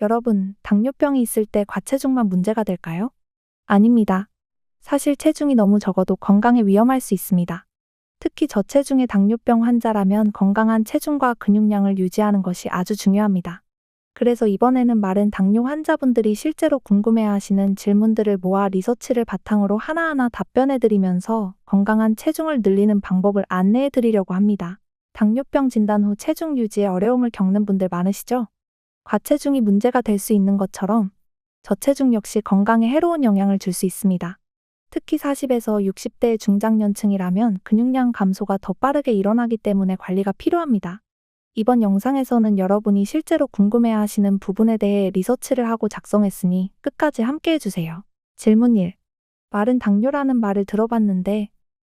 여러분, 당뇨병이 있을 때 과체중만 문제가 될까요? 아닙니다. 사실 체중이 너무 적어도 건강에 위험할 수 있습니다. 특히 저체중의 당뇨병 환자라면 건강한 체중과 근육량을 유지하는 것이 아주 중요합니다. 그래서 이번에는 마른 당뇨 환자분들이 실제로 궁금해하시는 질문들을 모아 리서치를 바탕으로 하나하나 답변해드리면서 건강한 체중을 늘리는 방법을 안내해드리려고 합니다. 당뇨병 진단 후 체중 유지에 어려움을 겪는 분들 많으시죠? 과체중이 문제가 될 수 있는 것처럼 저체중 역시 건강에 해로운 영향을 줄 수 있습니다. 특히 40에서 60대의 중장년층이라면 근육량 감소가 더 빠르게 일어나기 때문에 관리가 필요합니다. 이번 영상에서는 여러분이 실제로 궁금해하시는 부분에 대해 리서치를 하고 작성했으니 끝까지 함께 해주세요. 질문 1. 마른 당뇨라는 말을 들어봤는데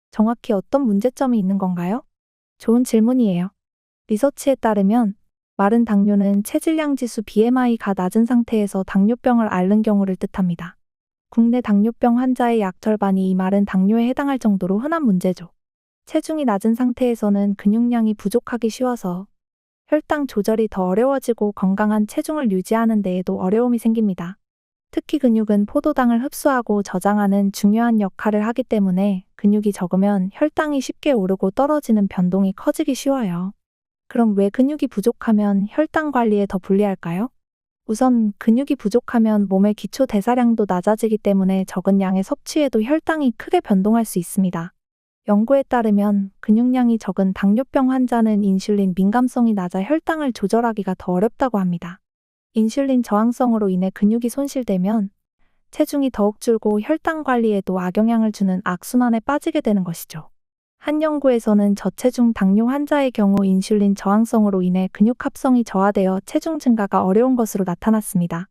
정확히 어떤 문제점이 있는 건가요? 좋은 질문이에요. 리서치에 따르면 마른 당뇨는 체질량 지수 BMI가 낮은 상태에서 당뇨병을 앓는 경우를 뜻합니다. 국내 당뇨병 환자의 약 절반이 이 마른 당뇨에 해당할 정도로 흔한 문제죠. 체중이 낮은 상태에서는 근육량이 부족하기 쉬워서 혈당 조절이 더 어려워지고 건강한 체중을 유지하는 데에도 어려움이 생깁니다. 특히 근육은 포도당을 흡수하고 저장하는 중요한 역할을 하기 때문에 근육이 적으면 혈당이 쉽게 오르고 떨어지는 변동이 커지기 쉬워요. 그럼 왜 근육이 부족하면 혈당 관리에 더 불리할까요? 우선 근육이 부족하면 몸의 기초 대사량도 낮아지기 때문에 적은 양의 섭취에도 혈당이 크게 변동할 수 있습니다. 연구에 따르면 근육량이 적은 당뇨병 환자는 인슐린 민감성이 낮아 혈당을 조절하기가 더 어렵다고 합니다. 인슐린 저항성으로 인해 근육이 손실되면 체중이 더욱 줄고 혈당 관리에도 악영향을 주는 악순환에 빠지게 되는 것이죠. 한 연구에서는 저체중 당뇨 환자의 경우 인슐린 저항성으로 인해 근육 합성이 저하되어 체중 증가가 어려운 것으로 나타났습니다.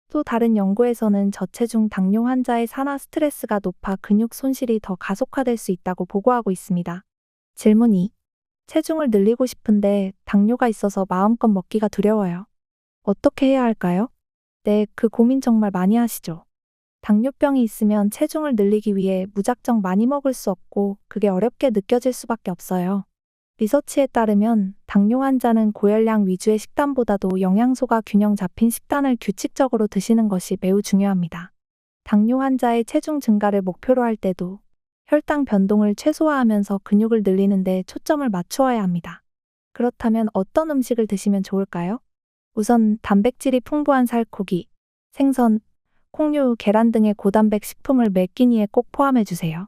또 다른 연구에서는 저체중 당뇨 환자의 산화 스트레스가 높아 근육 손실이 더 가속화될 수 있다고 보고하고 있습니다. 질문 2. 체중을 늘리고 싶은데 당뇨가 있어서 마음껏 먹기가 두려워요. 어떻게 해야 할까요? 네, 그 고민 정말 많이 하시죠. 당뇨병이 있으면 체중을 늘리기 위해 무작정 많이 먹을 수 없고 그게 어렵게 느껴질 수밖에 없어요. 리서치에 따르면 당뇨 환자는 고열량 위주의 식단보다도 영양소가 균형 잡힌 식단을 규칙적으로 드시는 것이 매우 중요합니다. 당뇨 환자의 체중 증가를 목표로 할 때도 혈당 변동을 최소화하면서 근육을 늘리는 데 초점을 맞추어야 합니다. 그렇다면 어떤 음식을 드시면 좋을까요? 우선 단백질이 풍부한 살코기, 생선, 콩류, 계란 등의 고단백 식품을 매 끼니에 꼭 포함해주세요.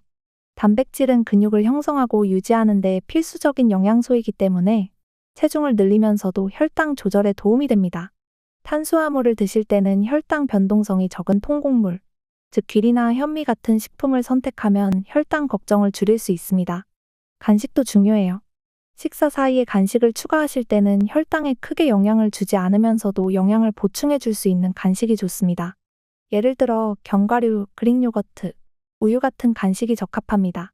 단백질은 근육을 형성하고 유지하는 데 필수적인 영양소이기 때문에 체중을 늘리면서도 혈당 조절에 도움이 됩니다. 탄수화물을 드실 때는 혈당 변동성이 적은 통곡물, 즉 귀리나 현미 같은 식품을 선택하면 혈당 걱정을 줄일 수 있습니다. 간식도 중요해요. 식사 사이에 간식을 추가하실 때는 혈당에 크게 영향을 주지 않으면서도 영양을 보충해 줄 수 있는 간식이 좋습니다. 예를 들어 견과류, 그릭 요거트, 우유 같은 간식이 적합합니다.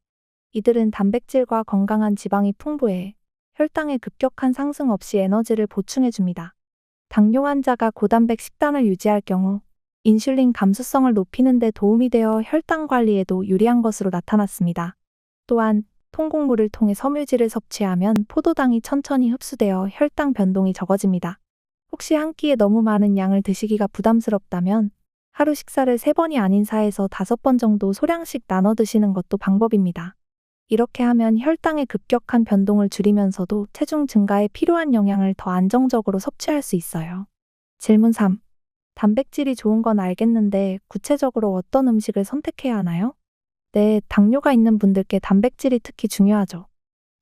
이들은 단백질과 건강한 지방이 풍부해 혈당의 급격한 상승 없이 에너지를 보충해 줍니다. 당뇨 환자가 고단백 식단을 유지할 경우 인슐린 감수성을 높이는 데 도움이 되어 혈당 관리에도 유리한 것으로 나타났습니다. 또한 통곡물을 통해 섬유질을 섭취하면 포도당이 천천히 흡수되어 혈당 변동이 적어집니다. 혹시 한 끼에 너무 많은 양을 드시기가 부담스럽다면 하루 식사를 3번이 아닌 4에서 5번 정도 소량씩 나눠 드시는 것도 방법입니다. 이렇게 하면 혈당의 급격한 변동을 줄이면서도 체중 증가에 필요한 영양을 더 안정적으로 섭취할 수 있어요. 질문 3. 단백질이 좋은 건 알겠는데 구체적으로 어떤 음식을 선택해야 하나요? 네, 당뇨가 있는 분들께 단백질이 특히 중요하죠.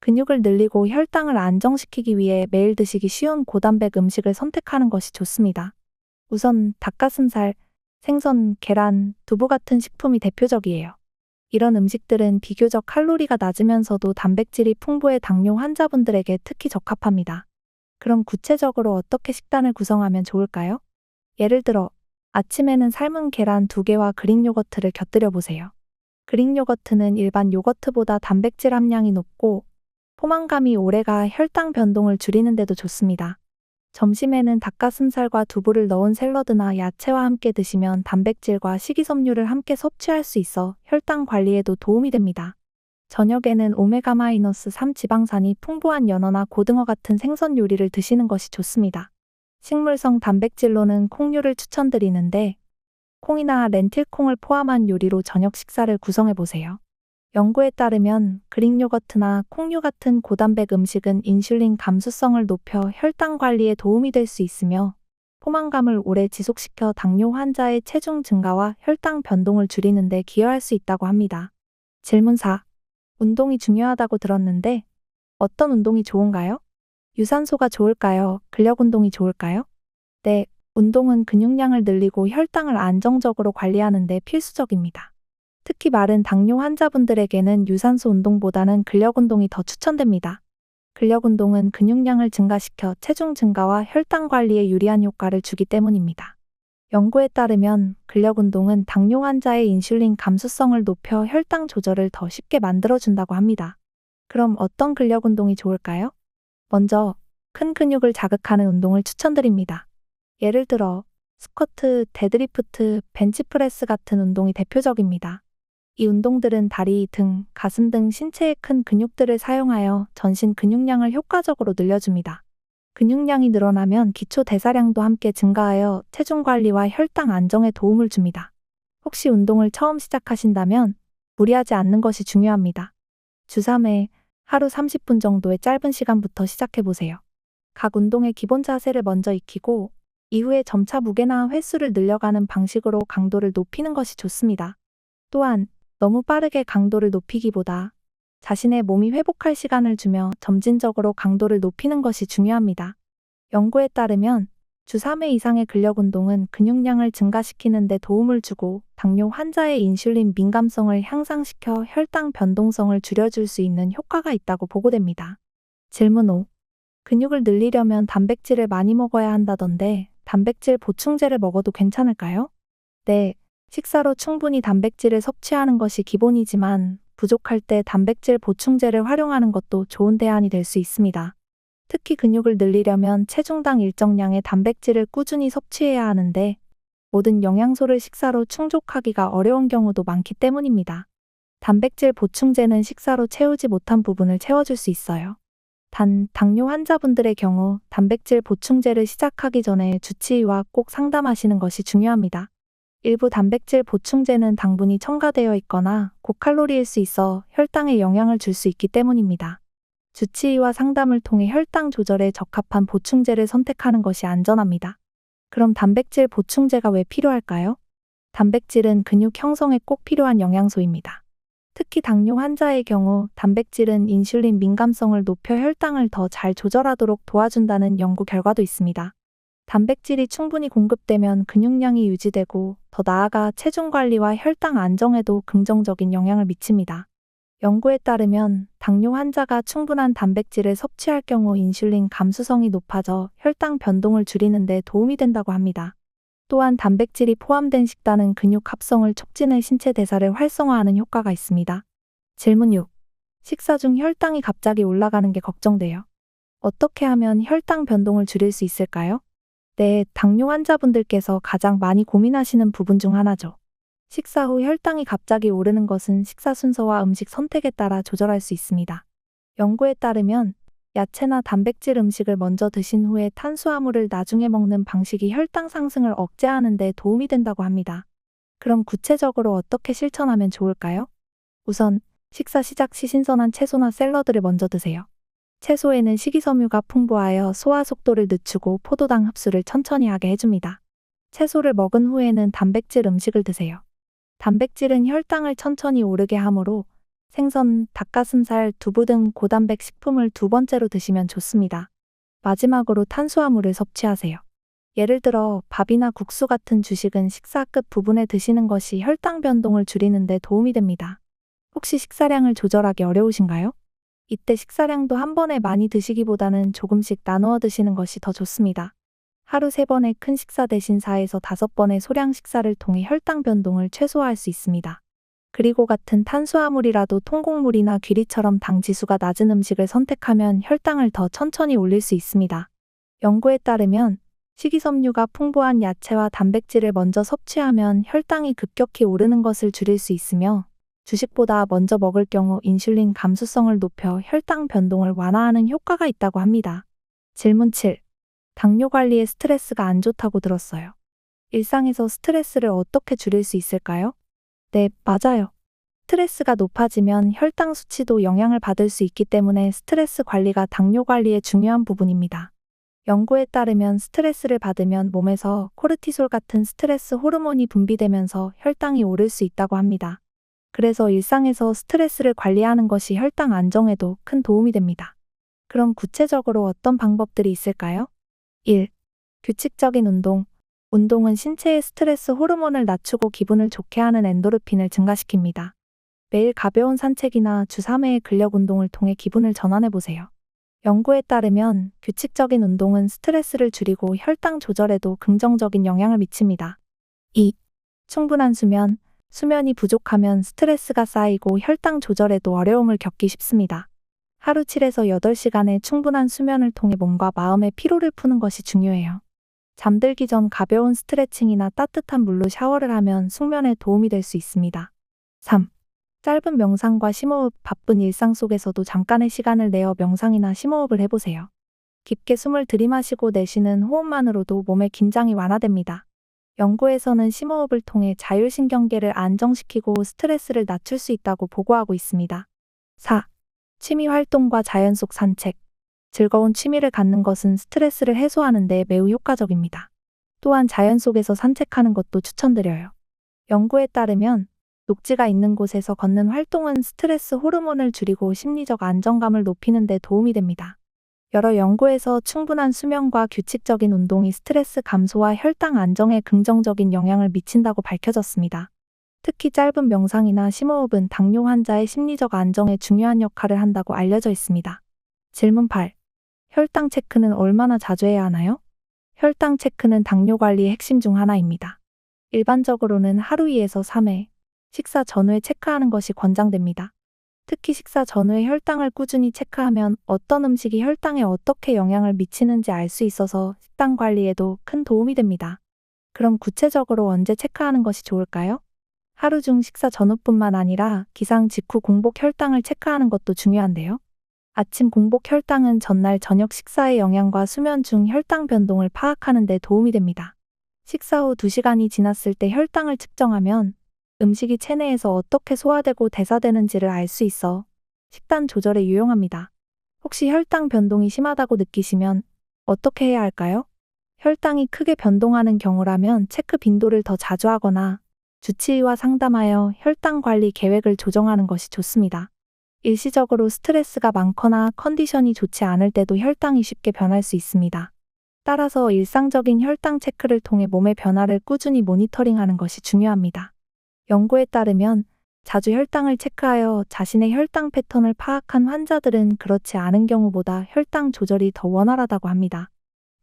근육을 늘리고 혈당을 안정시키기 위해 매일 드시기 쉬운 고단백 음식을 선택하는 것이 좋습니다. 우선 닭가슴살, 생선, 계란, 두부 같은 식품이 대표적이에요. 이런 음식들은 비교적 칼로리가 낮으면서도 단백질이 풍부해 당뇨 환자분들에게 특히 적합합니다. 그럼 구체적으로 어떻게 식단을 구성하면 좋을까요? 예를 들어 아침에는 삶은 계란 2개와 그릭 요거트를 곁들여 보세요. 그릭 요거트는 일반 요거트보다 단백질 함량이 높고 포만감이 오래가 혈당 변동을 줄이는 데도 좋습니다. 점심에는 닭가슴살과 두부를 넣은 샐러드나 야채와 함께 드시면 단백질과 식이섬유를 함께 섭취할 수 있어 혈당 관리에도 도움이 됩니다. 저녁에는 오메가-3 지방산이 풍부한 연어나 고등어 같은 생선 요리를 드시는 것이 좋습니다. 식물성 단백질로는 콩류를 추천드리는데 콩이나 렌틸콩을 포함한 요리로 저녁 식사를 구성해 보세요. 연구에 따르면 그릭 요거트나 콩류 같은 고단백 음식은 인슐린 감수성을 높여 혈당 관리에 도움이 될 수 있으며 포만감을 오래 지속시켜 당뇨 환자의 체중 증가와 혈당 변동을 줄이는 데 기여할 수 있다고 합니다. 질문 4. 운동이 중요하다고 들었는데 어떤 운동이 좋은가요? 유산소가 좋을까요? 근력 운동이 좋을까요? 네, 운동은 근육량을 늘리고 혈당을 안정적으로 관리하는 데 필수적입니다. 특히 마른 당뇨 환자분들에게는 유산소 운동보다는 근력 운동이 더 추천됩니다. 근력 운동은 근육량을 증가시켜 체중 증가와 혈당 관리에 유리한 효과를 주기 때문입니다. 연구에 따르면 근력 운동은 당뇨 환자의 인슐린 감수성을 높여 혈당 조절을 더 쉽게 만들어준다고 합니다. 그럼 어떤 근력 운동이 좋을까요? 먼저, 큰 근육을 자극하는 운동을 추천드립니다. 예를 들어, 스쿼트, 데드리프트, 벤치프레스 같은 운동이 대표적입니다. 이 운동들은 다리, 등, 가슴 등 신체의 큰 근육들을 사용하여 전신 근육량을 효과적으로 늘려줍니다. 근육량이 늘어나면 기초 대사량도 함께 증가하여 체중 관리와 혈당 안정에 도움을 줍니다. 혹시 운동을 처음 시작하신다면 무리하지 않는 것이 중요합니다. 주 3회, 하루 30분 정도의 짧은 시간부터 시작해보세요. 각 운동의 기본 자세를 먼저 익히고 이후에 점차 무게나 횟수를 늘려가는 방식으로 강도를 높이는 것이 좋습니다. 또한 너무 빠르게 강도를 높이기보다 자신의 몸이 회복할 시간을 주며 점진적으로 강도를 높이는 것이 중요합니다. 연구에 따르면 주 3회 이상의 근력 운동은 근육량을 증가시키는 데 도움을 주고 당뇨 환자의 인슐린 민감성을 향상시켜 혈당 변동성을 줄여줄 수 있는 효과가 있다고 보고됩니다. 질문 5. 근육을 늘리려면 단백질을 많이 먹어야 한다던데 단백질 보충제를 먹어도 괜찮을까요? 네. 식사로 충분히 단백질을 섭취하는 것이 기본이지만 부족할 때 단백질 보충제를 활용하는 것도 좋은 대안이 될 수 있습니다. 특히 근육을 늘리려면 체중당 일정량의 단백질을 꾸준히 섭취해야 하는데 모든 영양소를 식사로 충족하기가 어려운 경우도 많기 때문입니다. 단백질 보충제는 식사로 채우지 못한 부분을 채워줄 수 있어요. 단, 당뇨 환자분들의 경우 단백질 보충제를 시작하기 전에 주치의와 꼭 상담하시는 것이 중요합니다. 일부 단백질 보충제는 당분이 첨가되어 있거나 고칼로리일 수 있어 혈당에 영향을 줄 수 있기 때문입니다. 주치의와 상담을 통해 혈당 조절에 적합한 보충제를 선택하는 것이 안전합니다. 그럼 단백질 보충제가 왜 필요할까요? 단백질은 근육 형성에 꼭 필요한 영양소입니다. 특히 당뇨 환자의 경우 단백질은 인슐린 민감성을 높여 혈당을 더 잘 조절하도록 도와준다는 연구 결과도 있습니다. 단백질이 충분히 공급되면 근육량이 유지되고 더 나아가 체중 관리와 혈당 안정에도 긍정적인 영향을 미칩니다. 연구에 따르면 당뇨 환자가 충분한 단백질을 섭취할 경우 인슐린 감수성이 높아져 혈당 변동을 줄이는 데 도움이 된다고 합니다. 또한 단백질이 포함된 식단은 근육 합성을 촉진해 신체 대사를 활성화하는 효과가 있습니다. 질문 6. 식사 중 혈당이 갑자기 올라가는 게 걱정돼요. 어떻게 하면 혈당 변동을 줄일 수 있을까요? 네, 당뇨 환자분들께서 가장 많이 고민하시는 부분 중 하나죠. 식사 후 혈당이 갑자기 오르는 것은 식사 순서와 음식 선택에 따라 조절할 수 있습니다. 연구에 따르면 야채나 단백질 음식을 먼저 드신 후에 탄수화물을 나중에 먹는 방식이 혈당 상승을 억제하는 데 도움이 된다고 합니다. 그럼 구체적으로 어떻게 실천하면 좋을까요? 우선 식사 시작 시 신선한 채소나 샐러드를 먼저 드세요. 채소에는 식이섬유가 풍부하여 소화 속도를 늦추고 포도당 흡수를 천천히 하게 해줍니다. 채소를 먹은 후에는 단백질 음식을 드세요. 단백질은 혈당을 천천히 오르게 하므로 생선, 닭가슴살, 두부 등 고단백 식품을 두 번째로 드시면 좋습니다. 마지막으로 탄수화물을 섭취하세요. 예를 들어 밥이나 국수 같은 주식은 식사 끝 부분에 드시는 것이 혈당 변동을 줄이는 데 도움이 됩니다. 혹시 식사량을 조절하기 어려우신가요? 이때 식사량도 한 번에 많이 드시기보다는 조금씩 나누어 드시는 것이 더 좋습니다. 하루 3번의 큰 식사 대신 4에서 5번의 소량 식사를 통해 혈당 변동을 최소화할 수 있습니다. 그리고 같은 탄수화물이라도 통곡물이나 귀리처럼 당 지수가 낮은 음식을 선택하면 혈당을 더 천천히 올릴 수 있습니다. 연구에 따르면 식이섬유가 풍부한 야채와 단백질을 먼저 섭취하면 혈당이 급격히 오르는 것을 줄일 수 있으며 주식보다 먼저 먹을 경우 인슐린 감수성을 높여 혈당 변동을 완화하는 효과가 있다고 합니다. 질문 7. 당뇨 관리에 스트레스가 안 좋다고 들었어요. 일상에서 스트레스를 어떻게 줄일 수 있을까요? 네, 맞아요. 스트레스가 높아지면 혈당 수치도 영향을 받을 수 있기 때문에 스트레스 관리가 당뇨 관리의 중요한 부분입니다. 연구에 따르면 스트레스를 받으면 몸에서 코르티솔 같은 스트레스 호르몬이 분비되면서 혈당이 오를 수 있다고 합니다. 그래서 일상에서 스트레스를 관리하는 것이 혈당 안정에도 큰 도움이 됩니다. 그럼 구체적으로 어떤 방법들이 있을까요? 1. 규칙적인 운동. 운동은 신체의 스트레스 호르몬을 낮추고 기분을 좋게 하는 엔도르핀을 증가시킵니다. 매일 가벼운 산책이나 주 3회의 근력 운동을 통해 기분을 전환해 보세요. 연구에 따르면 규칙적인 운동은 스트레스를 줄이고 혈당 조절에도 긍정적인 영향을 미칩니다. 2. 충분한 수면. 수면이 부족하면 스트레스가 쌓이고 혈당 조절에도 어려움을 겪기 쉽습니다. 하루 7에서 8시간의 충분한 수면을 통해 몸과 마음의 피로를 푸는 것이 중요해요. 잠들기 전 가벼운 스트레칭이나 따뜻한 물로 샤워를 하면 숙면에 도움이 될 수 있습니다. 3. 짧은 명상과 심호흡. 바쁜 일상 속에서도 잠깐의 시간을 내어 명상이나 심호흡을 해보세요. 깊게 숨을 들이마시고 내쉬는 호흡만으로도 몸의 긴장이 완화됩니다. 연구에서는 심호흡을 통해 자율신경계를 안정시키고 스트레스를 낮출 수 있다고 보고하고 있습니다. 4. 취미 활동과 자연 속 산책. 즐거운 취미를 갖는 것은 스트레스를 해소하는 데 매우 효과적입니다. 또한 자연 속에서 산책하는 것도 추천드려요. 연구에 따르면 녹지가 있는 곳에서 걷는 활동은 스트레스 호르몬을 줄이고 심리적 안정감을 높이는 데 도움이 됩니다. 여러 연구에서 충분한 수면과 규칙적인 운동이 스트레스 감소와 혈당 안정에 긍정적인 영향을 미친다고 밝혀졌습니다. 특히 짧은 명상이나 심호흡은 당뇨 환자의 심리적 안정에 중요한 역할을 한다고 알려져 있습니다. 질문 8. 혈당 체크는 얼마나 자주 해야 하나요? 혈당 체크는 당뇨 관리의 핵심 중 하나입니다. 일반적으로는 하루 2에서 3회, 식사 전후에 체크하는 것이 권장됩니다. 특히 식사 전후에 혈당을 꾸준히 체크하면 어떤 음식이 혈당에 어떻게 영향을 미치는지 알 수 있어서 식단 관리에도 큰 도움이 됩니다. 그럼 구체적으로 언제 체크하는 것이 좋을까요? 하루 중 식사 전후뿐만 아니라 기상 직후 공복 혈당을 체크하는 것도 중요한데요. 아침 공복 혈당은 전날 저녁 식사의 영향과 수면 중 혈당 변동을 파악하는 데 도움이 됩니다. 식사 후 2시간이 지났을 때 혈당을 측정하면 음식이 체내에서 어떻게 소화되고 대사되는지를 알 수 있어 식단 조절에 유용합니다. 혹시 혈당 변동이 심하다고 느끼시면 어떻게 해야 할까요? 혈당이 크게 변동하는 경우라면 체크 빈도를 더 자주 하거나 주치의와 상담하여 혈당 관리 계획을 조정하는 것이 좋습니다. 일시적으로 스트레스가 많거나 컨디션이 좋지 않을 때도 혈당이 쉽게 변할 수 있습니다. 따라서 일상적인 혈당 체크를 통해 몸의 변화를 꾸준히 모니터링하는 것이 중요합니다. 연구에 따르면 자주 혈당을 체크하여 자신의 혈당 패턴을 파악한 환자들은 그렇지 않은 경우보다 혈당 조절이 더 원활하다고 합니다.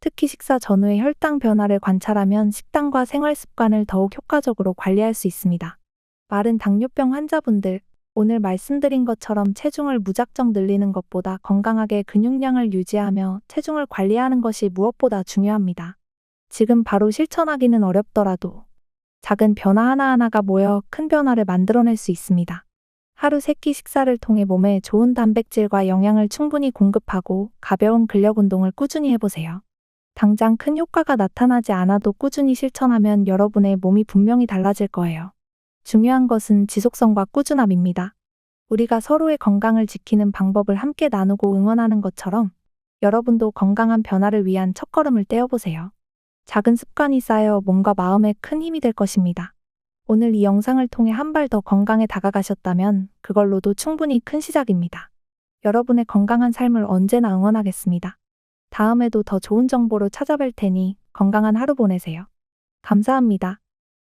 특히 식사 전후의 혈당 변화를 관찰하면 식단과 생활 습관을 더욱 효과적으로 관리할 수 있습니다. 마른 당뇨병 환자분들, 오늘 말씀드린 것처럼 체중을 무작정 늘리는 것보다 건강하게 근육량을 유지하며 체중을 관리하는 것이 무엇보다 중요합니다. 지금 바로 실천하기는 어렵더라도 작은 변화 하나하나가 모여 큰 변화를 만들어낼 수 있습니다. 하루 3끼 식사를 통해 몸에 좋은 단백질과 영양을 충분히 공급하고 가벼운 근력 운동을 꾸준히 해보세요. 당장 큰 효과가 나타나지 않아도 꾸준히 실천하면 여러분의 몸이 분명히 달라질 거예요. 중요한 것은 지속성과 꾸준함입니다. 우리가 서로의 건강을 지키는 방법을 함께 나누고 응원하는 것처럼 여러분도 건강한 변화를 위한 첫걸음을 떼어보세요. 작은 습관이 쌓여 몸과 마음에 큰 힘이 될 것입니다. 오늘 이 영상을 통해 한 발 더 건강에 다가가셨다면 그걸로도 충분히 큰 시작입니다. 여러분의 건강한 삶을 언제나 응원하겠습니다. 다음에도 더 좋은 정보로 찾아뵐 테니 건강한 하루 보내세요. 감사합니다.